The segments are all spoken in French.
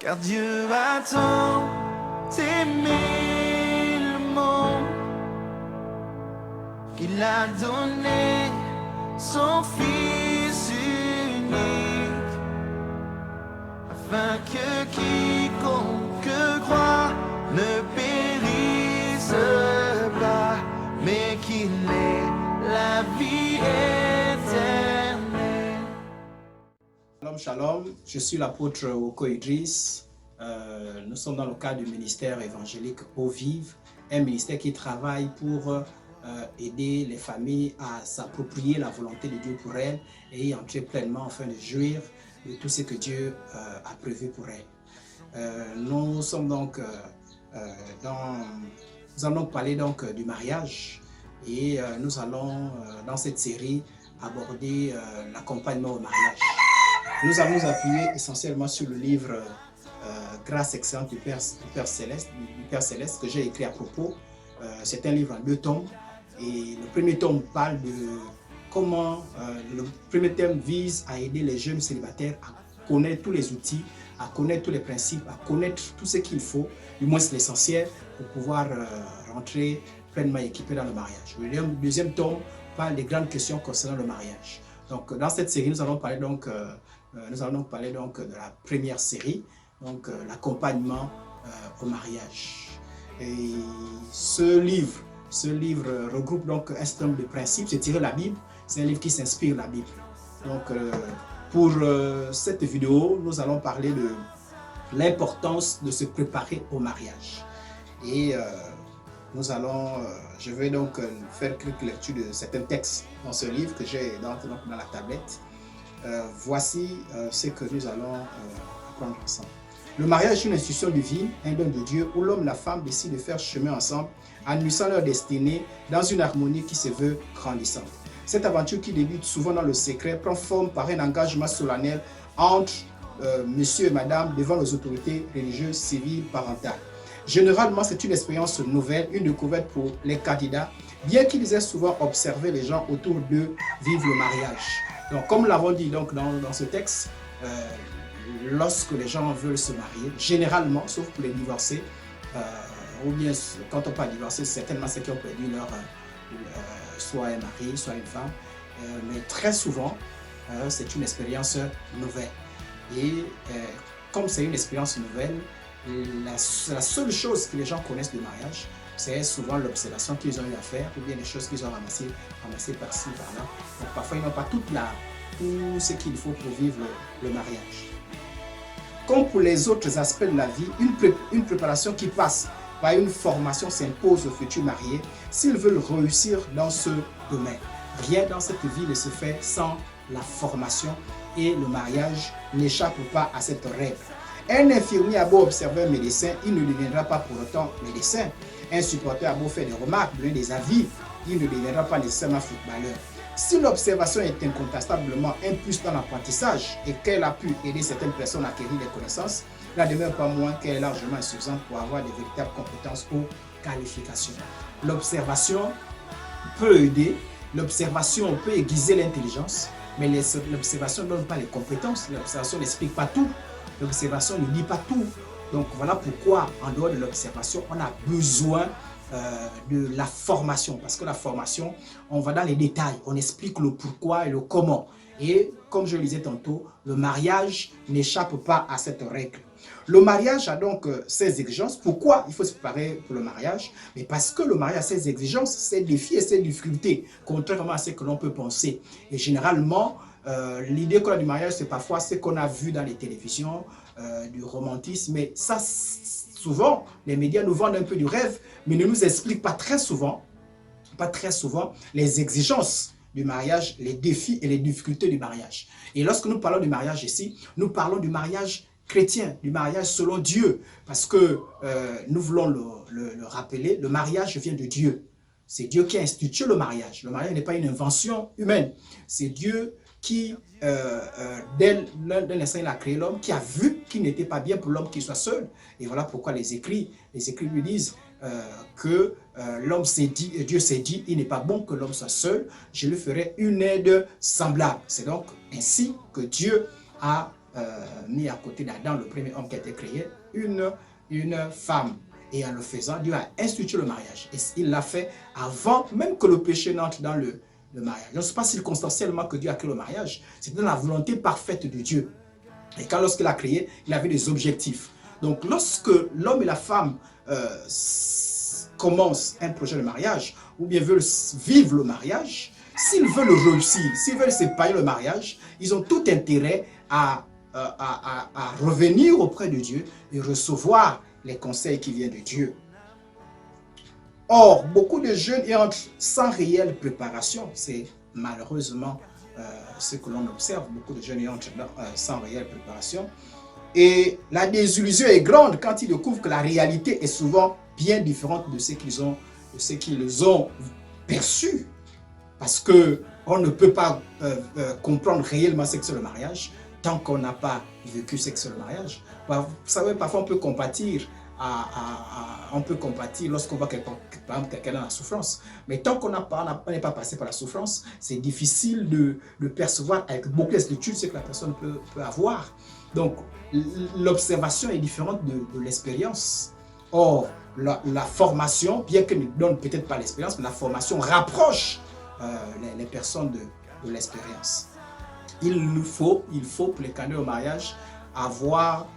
Car Dieu a tant aimé le monde qu'il a donné son Fils unique, afin que quiconque croit ne périsse pas, mais qu'il ait la vie éternelle. Shalom, shalom, je suis l'apôtre Oko Idriss. Nous sommes dans le cadre du ministère évangélique Eau Vive, un ministère qui travaille pour aider les familles à s'approprier la volonté de Dieu pour elles et y entrer pleinement afin de jouir de tout ce que Dieu a prévu pour elles. Nous sommes donc nous allons parler donc du mariage et nous allons dans cette série aborder l'accompagnement au mariage. Nous allons nous appuyer essentiellement sur le livre Grâce excellente du Père Céleste que j'ai écrit à propos. C'est un livre en 2 tomes et le premier tome parle de comment, le premier thème vise à aider les jeunes célibataires à connaître tous les outils, à connaître tous les principes, à connaître tout ce qu'il faut, du moins l'essentiel, pour pouvoir rentrer pleinement équipé dans le mariage. Le deuxième tome parle des grandes questions concernant le mariage. Donc, dans cette série, nous allons parler donc de la première série, donc l'accompagnement au mariage. Et ce livre regroupe donc un certain nombre de principes. C'est tiré de la Bible, c'est un livre qui s'inspire de la Bible. Donc, pour cette vidéo, nous allons parler de l'importance de se préparer au mariage. Et je vais donc faire quelques lectures de certains textes dans ce livre que j'ai dans la tablette. Voici ce que nous allons apprendre ensemble. Le mariage est une institution divine, un don de Dieu, où l'homme et la femme décident de faire chemin ensemble, en unissant leur destinée dans une harmonie qui se veut grandissante. Cette aventure qui débute souvent dans le secret prend forme par un engagement solennel entre monsieur et madame devant les autorités religieuses, civiles, parentales. Généralement, c'est une expérience nouvelle, une découverte pour les candidats, bien qu'ils aient souvent observé les gens autour d'eux vivre le mariage. Donc, comme nous l'avons dit donc, dans ce texte, lorsque les gens veulent se marier, généralement, sauf pour les divorcés, ou bien quand on parle de divorcer, certainement ceux qui ont perdu soit un mari, soit une femme, mais très souvent, c'est une expérience nouvelle. Et comme c'est une expérience nouvelle, la seule chose que les gens connaissent du mariage, c'est souvent l'observation qu'ils ont eu à faire ou bien les choses qu'ils ont ramassées par-ci, par-là. Donc parfois, ils n'ont pas tout ce qu'il faut pour vivre le mariage. Comme pour les autres aspects de la vie, une préparation qui passe par une formation s'impose aux futurs mariés s'ils veulent réussir dans ce domaine. Rien dans cette vie ne se fait sans la formation et le mariage n'échappe pas à cette règle. Un infirmier a beau observer un médecin, il ne deviendra pas pour autant médecin. Un supporter a beau faire des remarques, donner des avis, il ne deviendra pas nécessairement footballeur. Si l'observation est incontestablement un plus dans l'apprentissage et qu'elle a pu aider certaines personnes à acquérir des connaissances, il n'en demeure pas moins qu'elle est largement insuffisante pour avoir de véritables compétences ou qualifications. L'observation peut aider, l'observation peut aiguiser l'intelligence, mais l'observation ne donne pas les compétences, l'observation n'explique pas tout. L'observation ne dit pas tout. Donc voilà pourquoi, en dehors de l'observation, on a besoin de la formation. Parce que la formation, on va dans les détails, on explique le pourquoi et le comment. Et comme je le disais tantôt, le mariage n'échappe pas à cette règle. Le mariage a donc ses exigences. Pourquoi il faut se préparer pour le mariage? Mais parce que le mariage a ses exigences, ses défis et ses difficultés, contrairement à ce que l'on peut penser. Et généralement, l'idée qu'on a du mariage, c'est parfois ce qu'on a vu dans les télévisions, du romantisme. Mais ça, souvent, les médias nous vendent un peu du rêve, mais ne nous expliquent pas très souvent les exigences du mariage, les défis et les difficultés du mariage. Et lorsque nous parlons du mariage ici, nous parlons du mariage chrétien, du mariage selon Dieu. Parce que nous voulons le rappeler, le mariage vient de Dieu. C'est Dieu qui a institué le mariage. Le mariage n'est pas une invention humaine. C'est Dieu qui, dès l'instant où il a créé l'homme, qui a vu qu'il n'était pas bien pour l'homme qu'il soit seul. Et voilà pourquoi les écrits lui disent que l'homme s'est dit, et Dieu s'est dit, il n'est pas bon que l'homme soit seul, je lui ferai une aide semblable. C'est donc ainsi que Dieu a mis à côté d'Adam, le premier homme qui a été créé, une femme. Et en le faisant, Dieu a institué le mariage. Et il l'a fait avant même que le péché n'entre dans le mariage. Donc, ce n'est pas circonstanciellement que Dieu a créé le mariage. C'est dans la volonté parfaite de Dieu. Et quand lorsqu'il a créé, il avait des objectifs. Donc, lorsque l'homme et la femme commencent un projet de mariage, ou bien veulent vivre le mariage, s'ils veulent réussir, s'ils veulent s'épanouir le mariage, ils ont tout intérêt à revenir auprès de Dieu et recevoir les conseils qui viennent de Dieu. Or, beaucoup de jeunes y entrent sans réelle préparation. C'est malheureusement ce que l'on observe. Beaucoup de jeunes y entrent sans réelle préparation. Et la désillusion est grande quand ils découvrent que la réalité est souvent bien différente de ce qu'ils ont perçu. Parce qu'on ne peut pas comprendre réellement ce que c'est le mariage tant qu'on n'a pas vécu ce que c'est le mariage. Vous savez, parfois on peut compatir, lorsqu'on voit quelqu'un dans la souffrance. Mais tant qu'on n'est pas passé par la souffrance, c'est difficile de percevoir avec beaucoup d'incertitude ce que la personne peut avoir. Donc, l'observation est différente de l'expérience. Or, la formation, bien qu'elle ne donne peut-être pas l'expérience, mais la formation rapproche les personnes de l'expérience. Il faut, pour les candidats au mariage, avoir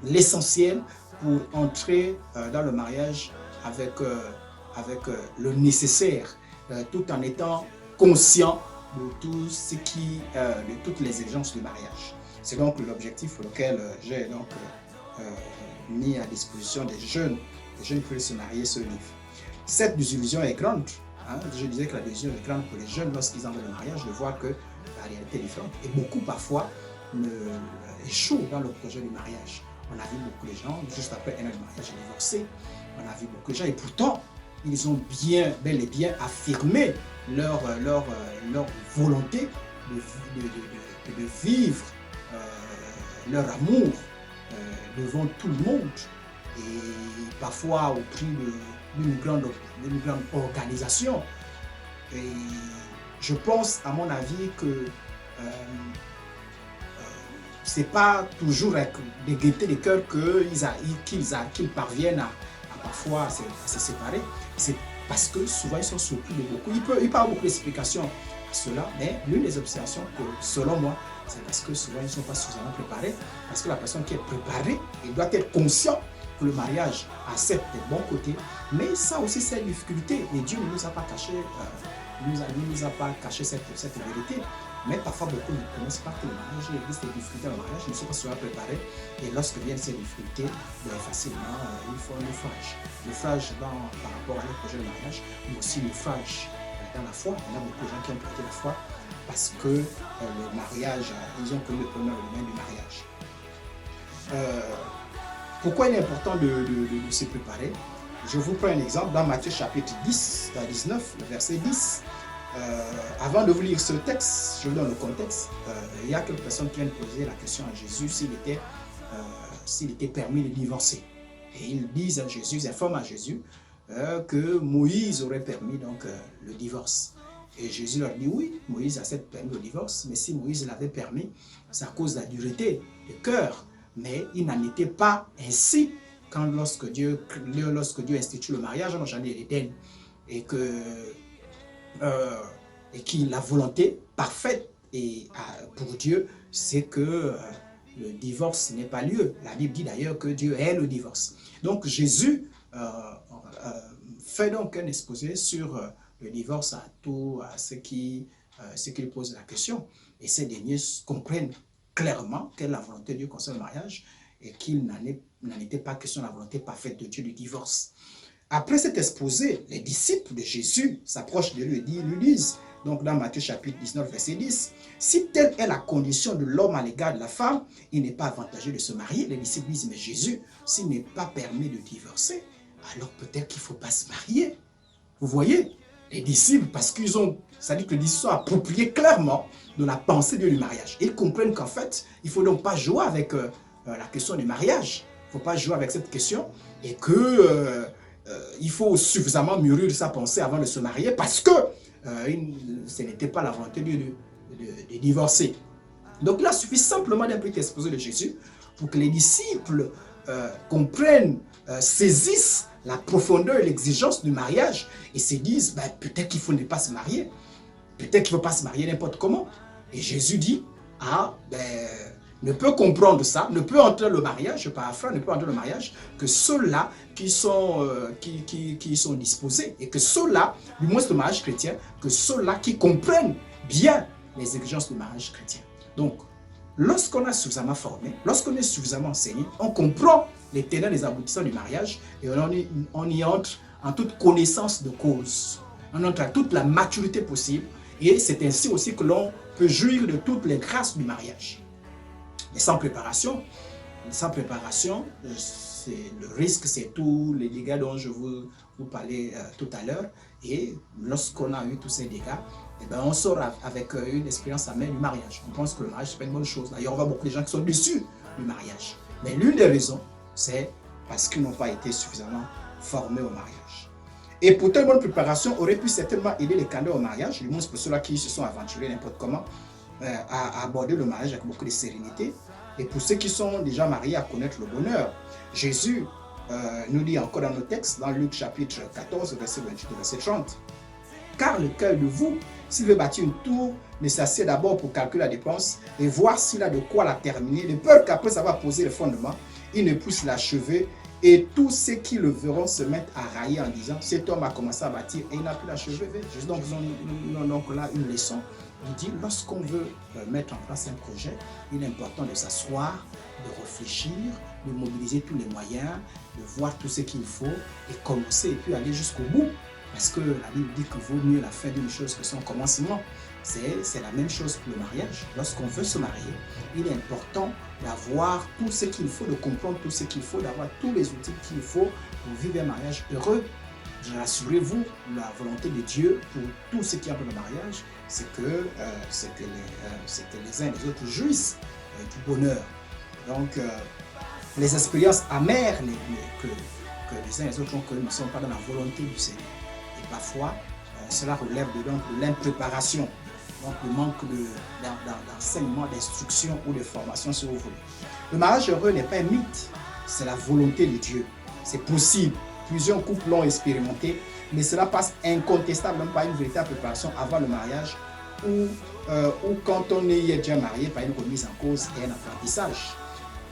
l'essentiel pour entrer dans le mariage avec le nécessaire, tout en étant conscient de toutes les exigences du mariage. C'est donc l'objectif pour lequel j'ai donc mis à disposition des jeunes qui veulent se marier ce livre. Cette désillusion est grande. Je disais que la désillusion est grande pour les jeunes lorsqu'ils entrent dans le mariage de voir que la réalité est différente. Et beaucoup parfois échouent dans le projet du mariage. On a vu beaucoup de gens, juste après un an de mariage, divorcés. On a vu beaucoup de gens et pourtant, ils ont bel et bien affirmé leur volonté de vivre leur amour devant tout le monde. Et parfois au prix d'une grande organisation. Et je pense, à mon avis, que ce n'est pas toujours avec des gaietés de cœur qu'ils parviennent à parfois se séparer. C'est parce que souvent ils sont surpris de beaucoup. Il peut y avoir beaucoup d'explications à cela, mais l'une des observations que, selon moi, c'est parce que souvent ils ne sont pas suffisamment préparés. Parce que la personne qui est préparée, elle doit être consciente que le mariage a certes des bons côtés, mais ça aussi c'est une difficulté. Et Dieu ne nous a pas caché, cette vérité. Mais parfois beaucoup ne connaissent pas que le mariage, il existe des difficultés dans le mariage, ils ne sont pas souvent préparés. Et lorsque viennent ces difficultés, facilement il faut un naufrage. Naufrage par rapport à leur projet de mariage, mais aussi naufrage dans la foi. Il y a beaucoup de gens qui ont perdu la foi parce que le mariage, ils ont connu le premier élément du mariage. Pourquoi il est important de se préparer? Je vous prends un exemple dans Matthieu chapitre 10, 19, le verset 10. Avant de vous lire ce texte, je vous donne le contexte. Il y a quelques personnes qui viennent poser la question à Jésus s'il était permis de divorcer. Et ils disent à Jésus, ils informent à Jésus que Moïse aurait permis donc le divorce. Et Jésus leur dit oui, Moïse a certes permis le divorce, mais si Moïse l'avait permis, c'est à cause de la dureté du cœur. Mais il n'en était pas ainsi lorsque Dieu institue le mariage dans le jardin d'Éden. Et que la volonté parfaite pour Dieu, c'est que le divorce n'ait pas lieu. La Bible dit d'ailleurs que Dieu est le divorce. Donc Jésus fait donc un exposé sur le divorce à ceux qui posent la question. Et ces derniers comprennent clairement quelle est la volonté de Dieu concernant le mariage et qu'il n'en était pas question de la volonté parfaite de Dieu du divorce. Après cet exposé, les disciples de Jésus s'approchent de lui et lui disent, donc dans Matthieu chapitre 19, verset 10, « Si telle est la condition de l'homme à l'égard de la femme, il n'est pas avantageux de se marier. » Les disciples disent, « Mais Jésus, s'il n'est pas permis de divorcer, alors peut-être qu'il ne faut pas se marier. » Vous voyez, les disciples, parce qu'ils ont, c'est-à-dire que les disciples sont appropriés clairement de la pensée du mariage. Ils comprennent qu'en fait, il ne faut donc pas jouer avec la question du mariage. Il ne faut pas jouer avec cette question et que... il faut suffisamment mûrir sa pensée avant de se marier parce que ce n'était pas la volonté de divorcer. Donc il a suffi simplement d'un petit exposé de Jésus pour que les disciples comprennent, saisissent la profondeur et l'exigence du mariage et se disent, ben, peut-être qu'il faut ne pas se marier, peut-être qu'il ne faut pas se marier n'importe comment. Et Jésus dit, ah, ben, ne peut comprendre ça, ne peut entrer le mariage, je paraphrase, ne peut entrer le mariage que ceux-là qui sont disposés, et que ceux-là, du moins le mariage chrétien, que ceux-là qui comprennent bien les exigences du mariage chrétien. Donc, lorsqu'on a suffisamment formé, lorsqu'on est suffisamment enseigné, on comprend les tenants et les aboutissants du mariage et on y entre en toute connaissance de cause. On entre à toute la maturité possible et c'est ainsi aussi que l'on peut jouir de toutes les grâces du mariage. Mais sans préparation, le risque, c'est tous les dégâts dont je vous parlais tout à l'heure. Et lorsqu'on a eu tous ces dégâts, eh ben on sort avec une expérience amère du mariage. On pense que le mariage, ce n'est pas une bonne chose. D'ailleurs, on voit beaucoup de gens qui sont déçus du mariage. Mais l'une des raisons, c'est parce qu'ils n'ont pas été suffisamment formés au mariage. Et pourtant, une bonne préparation aurait pu certainement aider les candidats au mariage, du moins pour ceux-là qui se sont aventurés n'importe comment, à aborder le mariage avec beaucoup de sérénité. Et pour ceux qui sont déjà mariés, à connaître le bonheur. Jésus nous dit encore dans nos textes, dans Luc chapitre 14, verset 28 et verset 30. Car lequel de vous, s'il veut bâtir une tour, ne s'assied d'abord pour calculer la dépense et voir s'il a de quoi la terminer, de peur qu'après avoir posé le fondement, il ne puisse l'achever. Et tous ceux qui le verront se mettent à railler en disant, cet homme a commencé à bâtir et il n'a pu l'achever. Donc, donc là, une leçon. Il dit, lorsqu'on veut mettre en place un projet, il est important de s'asseoir, de réfléchir, de mobiliser tous les moyens, de voir tout ce qu'il faut et commencer et puis aller jusqu'au bout. Parce que la Bible dit qu'il vaut mieux la fin d'une chose que son commencement. C'est la même chose pour le mariage. Lorsqu'on veut se marier, il est important d'avoir tout ce qu'il faut, de comprendre tout ce qu'il faut, d'avoir tous les outils qu'il faut pour vivre un mariage heureux. Rassurez-vous, la volonté de Dieu pour tout ce qui est pour le mariage, c'est que les uns et les autres jouissent du bonheur. Donc, les expériences amères que les uns et les autres ont connues ne sont pas dans la volonté du Seigneur. Et parfois, cela relève de l'impréparation, donc le manque d'enseignement, d'instruction ou de formation, si vous voulez. Le mariage heureux n'est pas un mythe, c'est la volonté de Dieu. C'est possible. Plusieurs couples l'ont expérimenté, mais cela passe incontestablement par une véritable préparation avant le mariage ou quand on est déjà marié par une remise en cause et un apprentissage.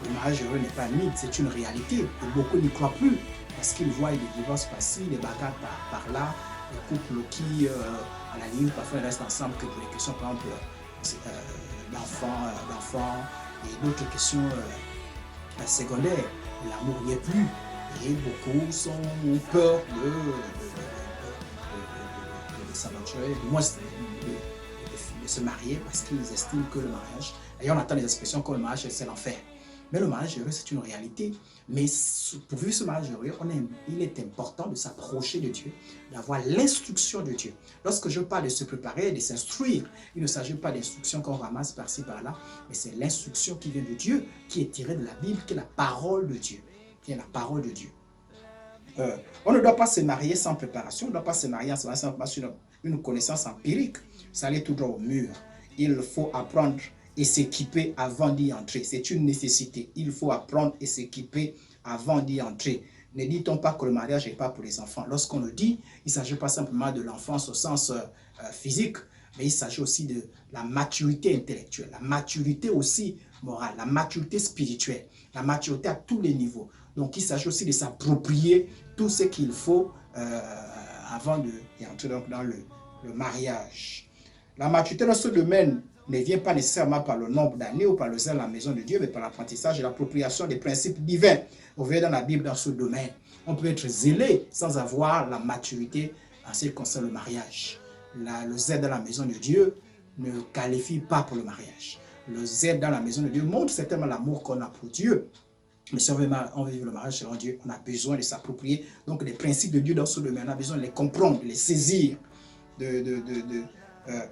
Le mariage heureux n'est pas un mythe, c'est une réalité et beaucoup n'y croient plus parce qu'ils voient des divorces passer, des bagarres par là, des couples qui, à la limite, parfois restent ensemble que pour les questions, par exemple, d'enfants et d'autres questions secondaires. L'amour n'y est plus. Et beaucoup ont peur de s'aventurer, du moins de se marier parce qu'ils estiment que le mariage, et on entend des expressions comme le mariage c'est l'enfer. Mais le mariage heureux c'est une réalité. Mais pour vivre ce mariage heureux, il est important de s'approcher de Dieu, d'avoir l'instruction de Dieu. Lorsque je parle de se préparer, de s'instruire, il ne s'agit pas d'instruction qu'on ramasse par-ci par-là, mais c'est l'instruction qui vient de Dieu, qui est tirée de la Bible, qui est la parole de Dieu. Qui est la parole de Dieu. On ne doit pas se marier sans préparation, on ne doit pas se marier sans une connaissance empirique. Ça allait tout droit au mur. Il faut apprendre et s'équiper avant d'y entrer. C'est une nécessité. Il faut apprendre et s'équiper avant d'y entrer. Ne dit-on pas que le mariage n'est pas pour les enfants? Lorsqu'on le dit, il ne s'agit pas simplement de l'enfance au sens physique, mais il s'agit aussi de la maturité intellectuelle, la maturité aussi morale, la maturité spirituelle, la maturité à tous les niveaux. Donc, il s'agit aussi de s'approprier tout ce qu'il faut avant d'entrer dans le mariage. La maturité dans ce domaine ne vient pas nécessairement par le nombre d'années ou par le zèle à la maison de Dieu, mais par l'apprentissage et l'appropriation des principes divins. Vous voyez dans la Bible, dans ce domaine, on peut être zélé sans avoir la maturité en ce qui concerne le mariage. Le zèle dans la maison de Dieu ne qualifie pas pour le mariage. Le zèle dans la maison de Dieu montre certainement l'amour qu'on a pour Dieu. Mais si on veut vivre le mariage selon Dieu, on a besoin de s'approprier donc les principes de Dieu dans ce domaine. On a besoin de les comprendre, de les saisir.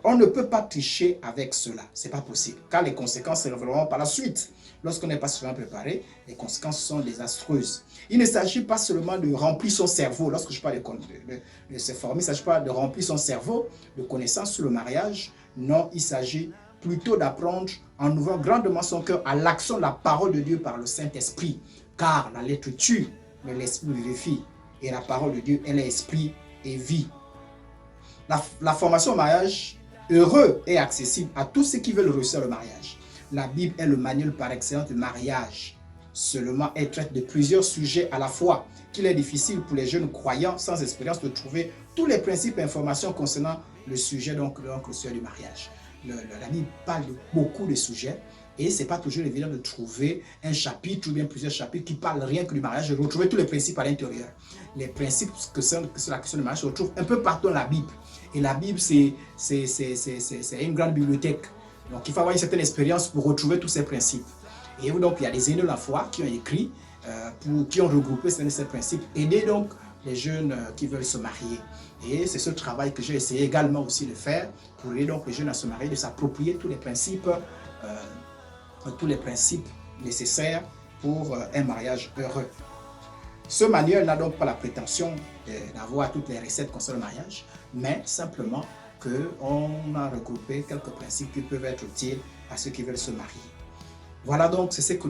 On ne peut pas tricher avec cela. Ce n'est pas possible. Car les conséquences se révéleront par la suite. Lorsqu'on n'est pas suffisamment préparé, les conséquences sont désastreuses. Il ne s'agit pas seulement de remplir son cerveau. Lorsque je parle de se former, il ne s'agit pas de remplir son cerveau de connaissances sur le mariage. Non, il s'agit plutôt d'apprendre en ouvrant grandement son cœur à l'action de la parole de Dieu par le Saint-Esprit. Car la lettre tue, mais l'esprit vivifie. Et la parole de Dieu, elle est esprit et vie. La formation au mariage heureux est accessible à tous ceux qui veulent réussir le mariage. La Bible est le manuel par excellence du mariage. Seulement, elle traite de plusieurs sujets à la fois, qu'il est difficile pour les jeunes croyants sans expérience de trouver tous les principes et informations concernant le sujet, donc le sujet du mariage. La Bible parle de beaucoup de sujets et ce n'est pas toujours évident de trouver un chapitre ou bien plusieurs chapitres qui parlent rien que du mariage, de retrouver tous les principes à l'intérieur. Les principes que sur la question du mariage se retrouvent un peu partout dans la Bible. Et la Bible, c'est une grande bibliothèque. Donc, il faut avoir une certaine expérience pour retrouver tous ces principes. Et donc, il y a des aînés de la foi qui ont écrit, qui ont regroupé ces principes, aider donc les jeunes qui veulent se marier. Et c'est ce travail que j'ai essayé également aussi de faire pour aider donc les jeunes à se marier, de s'approprier tous les principes nécessaires pour un mariage heureux. Ce manuel n'a donc pas la prétention d'avoir toutes les recettes concernant le mariage, mais simplement qu'on a regroupé quelques principes qui peuvent être utiles à ceux qui veulent se marier. Voilà donc, c'est ce que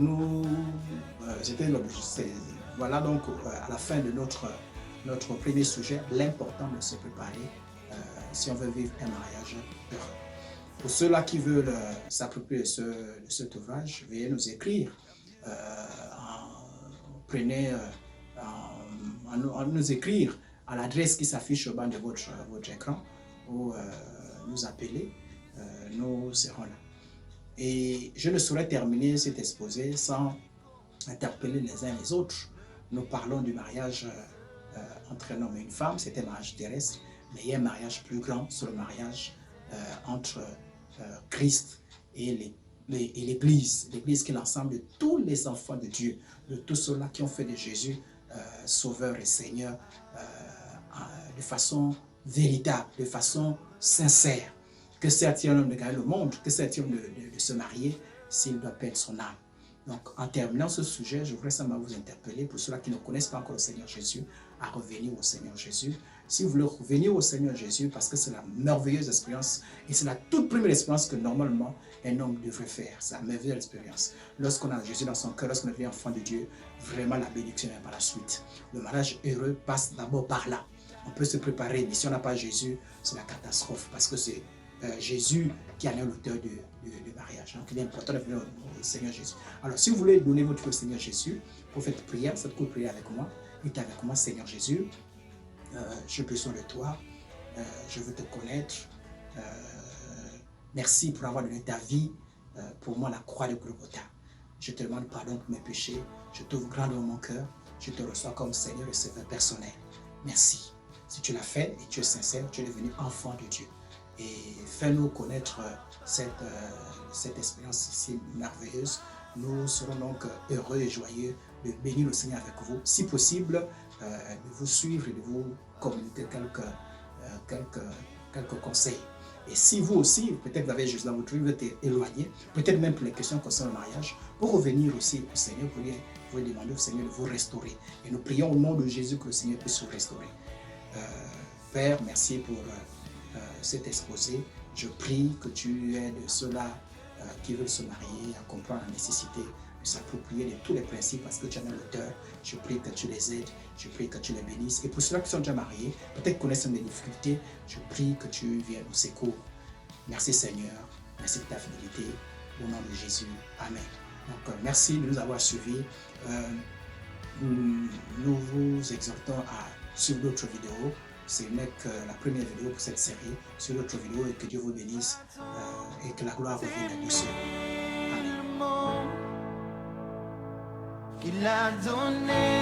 voilà donc à la fin de notre premier sujet, l'important de se préparer si on veut vivre un mariage heureux. Pour ceux-là qui veulent s'approprier de cet ouvrage, veuillez nous écrire. Nous écrire à l'adresse qui s'affiche au bas de votre écran ou nous appeler, nous serons là. Et je ne saurais terminer cet exposé sans interpeller les uns les autres. Nous parlons du mariage entre un homme et une femme, c'est un mariage terrestre, mais il y a un mariage plus grand, c'est le mariage entre Christ et l'Église. L'Église qui est l'ensemble de tous les enfants de Dieu, de tous ceux-là qui ont fait de Jésus Sauveur et Seigneur de façon véritable, de façon sincère. Que sert-il un homme de gagner le monde? Que sert-il de se marier s'il doit perdre son âme? Donc, en terminant ce sujet, je voudrais simplement vous interpeller, pour ceux-là qui ne connaissent pas encore le Seigneur Jésus, à revenir au Seigneur Jésus. Si vous voulez revenir au Seigneur Jésus, parce que c'est la merveilleuse expérience, et c'est la toute première expérience que normalement un homme devrait faire. C'est la merveilleuse expérience. Lorsqu'on a Jésus dans son cœur, lorsqu'on devient enfant de Dieu, vraiment la bénédiction vient par la suite. Le mariage heureux passe d'abord par là. On peut se préparer, mais si on n'a pas Jésus, c'est la catastrophe, parce que c'est Jésus qui en est l'auteur du mariage. Donc il est important de venir au Seigneur Jésus. Alors si vous voulez donner votre vie au Seigneur Jésus, pour faire cette prière, cette courte prière avec moi, dites avec moi: Seigneur Jésus, j'ai besoin de toi, je veux te connaître. Merci pour avoir donné ta vie pour moi, la croix de Golgotha. Je te demande pardon pour mes péchés, je t'ouvre grandement mon cœur, je te reçois comme Seigneur et Sauveur personnel. Merci. Si tu l'as fait et tu es sincère, tu es devenu enfant de Dieu. Et fais-nous connaître cette expérience si merveilleuse. Nous serons donc heureux et joyeux de bénir le Seigneur avec vous. Si possible, de vous suivre et de vous communiquer quelques conseils. Et si vous aussi, peut-être vous avez juste dans votre vie, vous êtes éloigné, peut-être même pour les questions concernant le mariage, pour revenir aussi au Seigneur, pour vous demander au Seigneur de vous restaurer. Et nous prions au nom de Jésus que le Seigneur puisse vous restaurer. Père, merci pour cet exposé. Je prie que tu aides ceux-là qui veulent se marier à comprendre la nécessité de s'approprier de tous les principes parce que tu en es l'auteur. Je prie que tu les aides, je prie que tu les bénisses. Et pour ceux-là qui sont déjà mariés, peut-être connaissent des difficultés, je prie que tu viennes au secours. Merci Seigneur, merci pour ta fidélité. Au nom de Jésus, Amen. Donc merci de nous avoir suivis. Nous vous exhortons à suivre d'autres vidéos. Ce n'est que la première vidéo pour cette série. Sur d'autres vidéos, et que Dieu vous bénisse et que la gloire revienne à Dieu seul. Amen. qu'il a donné.